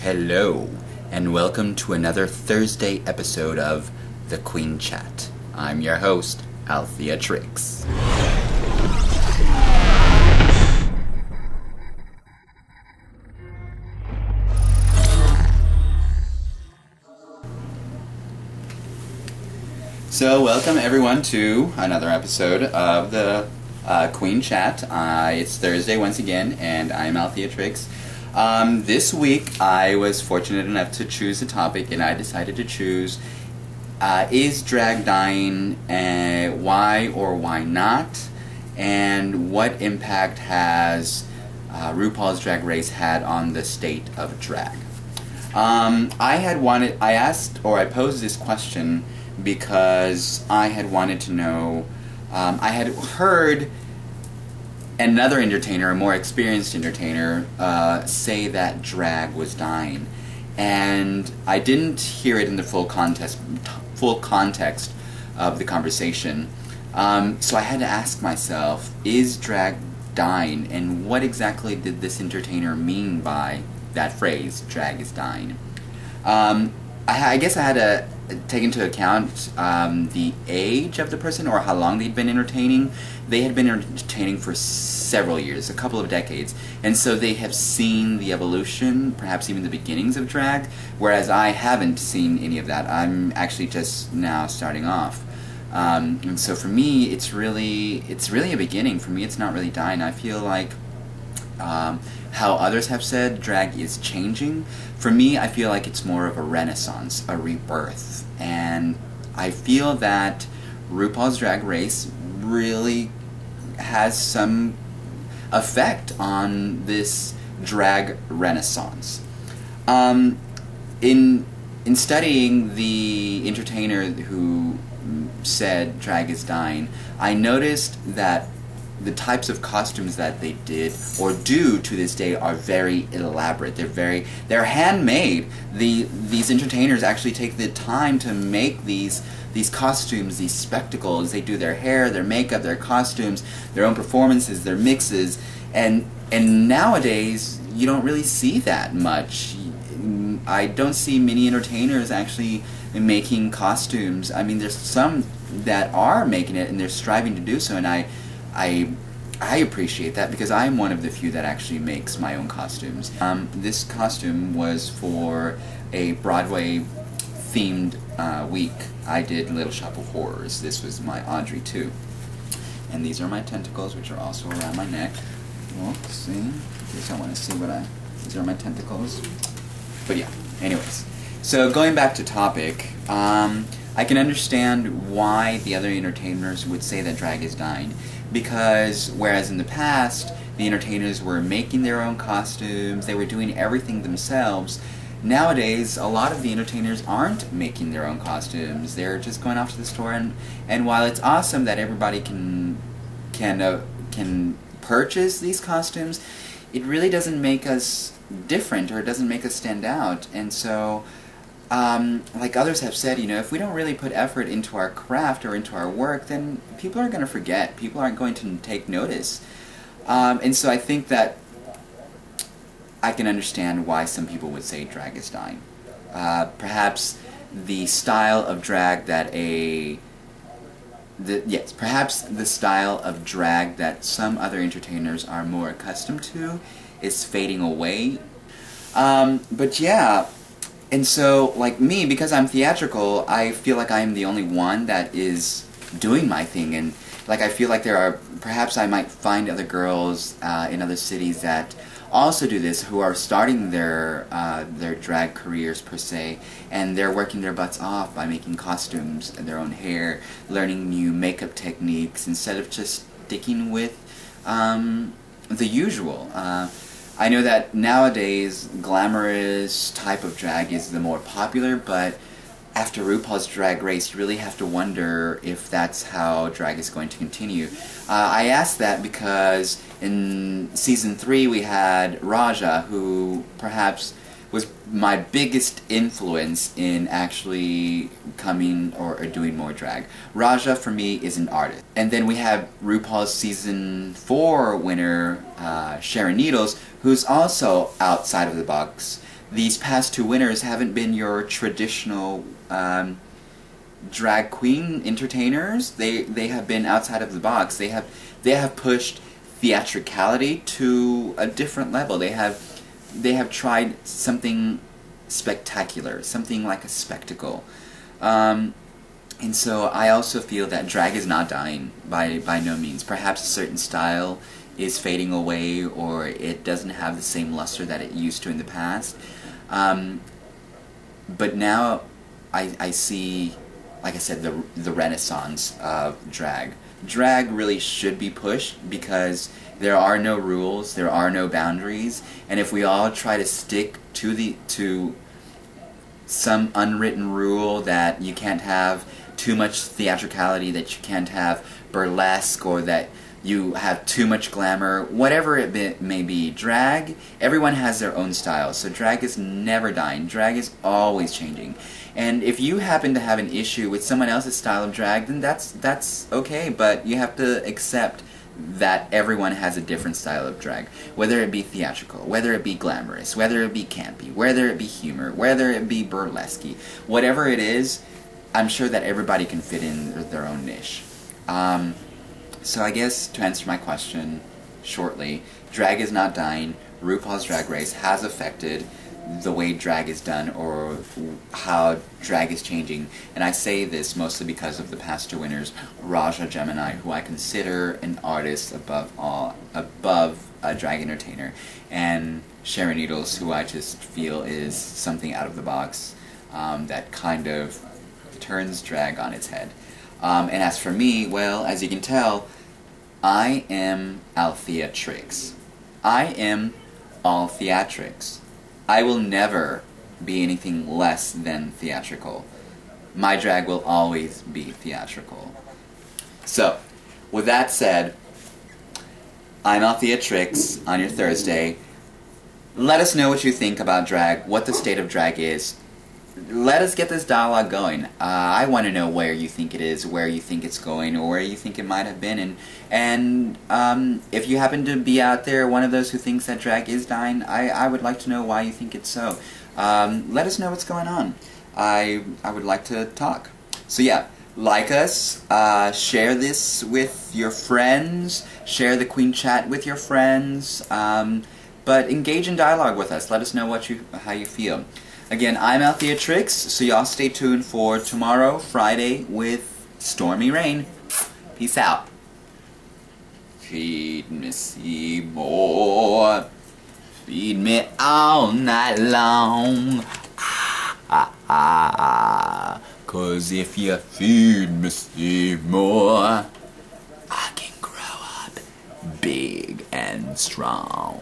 Hello, and welcome to another Thursday episode of The Queen Chat. I'm your host, Althea Trix. So, welcome everyone to another episode of the Queen Chat. It's Thursday once again, and I'm Althea Trix. This week, I was fortunate enough to choose a topic, and I decided to choose, is drag dying, why or why not, and what impact has RuPaul's Drag Race had on the state of drag? I posed this question because I had wanted to know, I had heard another entertainer, a more experienced entertainer, say that drag was dying, and I didn't hear it in the full context of the conversation. So I had to ask myself, is drag dying, and what exactly did this entertainer mean by that phrase, drag is dying? I guess I had to take into account the age of the person, or how long they'd been entertaining. They had been entertaining for several years, a couple of decades, and so they have seen the evolution, perhaps even the beginnings of drag, whereas I haven't seen any of that. I'm actually just now starting off. And so for me, it's really a beginning. For me, it's not really dying. I feel like how others have said drag is changing. For me, I feel like it's more of a renaissance, a rebirth, and I feel that RuPaul's Drag Race really has some effect on this drag renaissance. In studying the entertainer who said drag is dying, I noticed that the types of costumes that they did or do to this day are very elaborate. They're handmade. These entertainers actually take the time to make these costumes, these spectacles. They do their hair, their makeup, their costumes, their own performances, their mixes, and nowadays you don't really see that much. I don't see many entertainers actually making costumes. I mean, there's some that are making it and they're striving to do so, and I appreciate that because I'm one of the few that actually makes my own costumes. This costume was for a Broadway themed week. I did Little Shop of Horrors. This was my Audrey 2. And these are my tentacles, which are also around my neck. Well, see? In case I want to see these are my tentacles. But yeah, anyways. So going back to topic, I can understand why the other entertainers would say that drag is dying. Because whereas in the past, the entertainers were making their own costumes, they were doing everything themselves, nowadays a lot of the entertainers aren't making their own costumes. They're just going off to the store, and while it's awesome that everybody can purchase these costumes, it really doesn't make us different, or it doesn't make us stand out. And so like others have said, if we don't really put effort into our craft or into our work, then people are going to forget. People aren't going to take notice. And so I think that I can understand why some people would say drag is dying. Perhaps the style of drag that perhaps the style of drag that some other entertainers are more accustomed to is fading away. But yeah. And so, like me, because I'm theatrical, I feel like I'm the only one that is doing my thing, and like I feel like perhaps I might find other girls in other cities that also do this, who are starting their drag careers per se, and they're working their butts off by making costumes and their own hair, learning new makeup techniques instead of just sticking with the usual. I know that nowadays glamorous type of drag is the more popular, but after RuPaul's Drag Race, you really have to wonder if that's how drag is going to continue. I asked that because in Season 3 we had Raja, who perhaps was my biggest influence in actually coming or doing more drag. Raja, for me, is an artist. And then we have RuPaul's Season 4 winner, Sharon Needles, who's also outside of the box. these past two winners haven't been your traditional drag queen entertainers. They have been outside of the box. They have pushed theatricality to a different level. They have tried something spectacular, something like a spectacle. And so I also feel that drag is not dying by no means. Perhaps a certain style is fading away, or it doesn't have the same luster that it used to in the past. But now I see, like I said, the renaissance of drag. Drag really should be pushed because there are no rules, there are no boundaries, and if we all try to stick to some unwritten rule that you can't have too much theatricality, that you can't have burlesque, or that you have too much glamour, whatever it may be, drag, everyone has their own style, so drag is never dying. Drag is always changing. And if you happen to have an issue with someone else's style of drag, then that's okay, but you have to accept that everyone has a different style of drag, whether it be theatrical, whether it be glamorous, whether it be campy, whether it be humor, whether it be burlesque, whatever it is, I'm sure that everybody can fit in their own niche. So I guess to answer my question shortly, drag is not dying. RuPaul's Drag Race has affected the way drag is done, or how drag is changing, and I say this mostly because of the past two winners, Raja Gemini, who I consider an artist above a drag entertainer, and Sharon Needles, who I just feel is something out of the box that kind of turns drag on its head. And as for me, well, as you can tell, I am Althea Trix. I am all theatrics. I will never be anything less than theatrical. My drag will always be theatrical. So, with that said, I'm Althea Trix on your Thursday. Let us know what you think about drag, what the state of drag is. Let us get this dialogue going. I want to know where you think it is, where you think it's going, or where you think it might have been. And if you happen to be out there, one of those who thinks that drag is dying, I would like to know why you think it's so. Let us know what's going on. I would like to talk. So yeah, like us, share this with your friends, share the Queen Chat with your friends, but engage in dialogue with us. Let us know how you feel. Again, I'm Althea Trix, so y'all stay tuned for tomorrow, Friday, with Stormy Rain. Peace out. Feed me, Seymour. Feed me all night long. Cause if you feed me, Seymour, I can grow up big and strong.